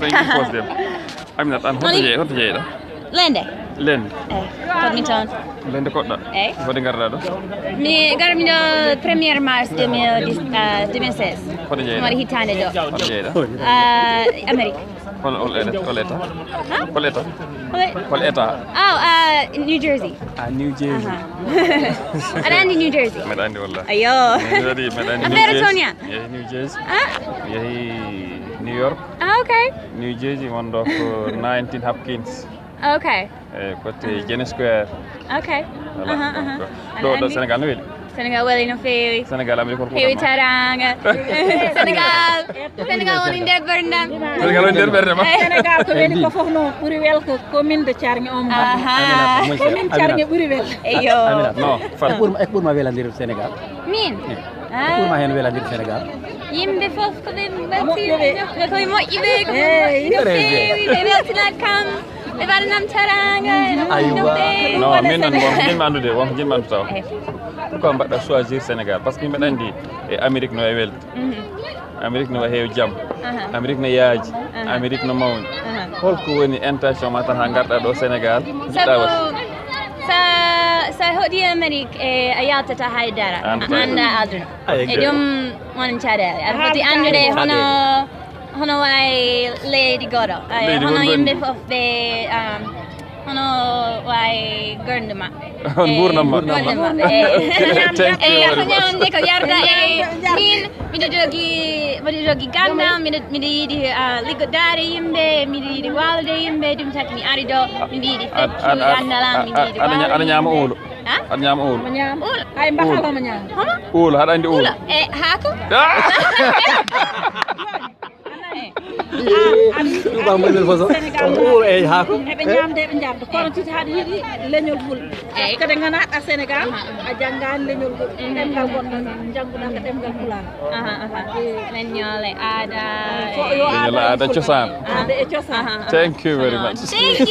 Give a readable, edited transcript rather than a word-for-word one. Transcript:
Thank you for them. Aminata an hoto jeeyɗa? Leende. Leende. Komi toon. Leende koɗɗa? Eyi. Hoɗe garɗa ɗo? Mi garmi ɗo 1er mars 2016. Hoɗe jeeyɗa? Mari hitande ɗo. Hoɗe jeeyɗa? Amérique. Hol état? Hol état? Hol état? Oh, New Jersey. New Jersey. Aɗa andi New Jersey? Mbeɗa andi wallahi. Ayo. Mbeɗa andi New Affaire Jersey. Sonia. Yehi New Jersey. Yehi New York. Okay. New Jersey won ɗo ko 19 Hopkins. Okay. Côté Jenny Square. Okay. Ɗo Sénégal no weeli? Sénégal weli no feewi. Sénégal Amérique ko Heewi taranga. Sénégal woni nder bernam. Sénégal woni nder ɓerde ma. Sénégal ko weli ko fof no ɓuri welko commune de Carŋe on commune Carŋe ɓuri wel. Eyo. Non, fat ɓurma welandir Sénégal. Min. ɓurma hen welandir Sénégal. Yimɓe fof ko ɓe weltiri koye moƴƴuɓe ko no feewi ɓe weltinat kam ɓe waɗanam taranga no feewi. Non, min noon wonko jinmi andude wonko jinmi andu taw. Pourquoi mbaɗɗa choisir Sénégal? Par ce que mbeɗa andi e Amérique no wayi welde. Amérique no heewi jaam. Amérique no yaaji. Amérique no mawni. Holko woni intention ma tan ha garɗa ɗo Sénégal? Sabu sa hoɗi Amérique a yaltata haydara a anda aduna e ɗum woni caɗele aɗa foti andude hono wayi leydi goɗo hono yimɓe fof ɓe hono wayi gorde maɓɓe gurdam maɓɓe ko ñamde ko yarda min miɗo jogi gandam miɗo yiiɗi liggodade yimɓe miɗo yiiɗi wallude yimɓe ɗum taki mi ari ɗo miɗo yiiɗi feccu gandalam miɗo yiiɗi aɗa ñama uulu aɗa ñama uulu uulu hay mbahaloma ñama hono uulu haɗa andi uulu e haako Touba mbolel façon uuro e haako eɓe ñamde eɓe jarda kono titi haɗa yiiɗi leñol fulɓe kadi ganaɗa Sénégal a janggani leñol ngol ɗemgal gonɗon jangguɗa ko ɗemgal pulaar leñol e aada leñol aada cosaan aada e cosaan thank you very much thank you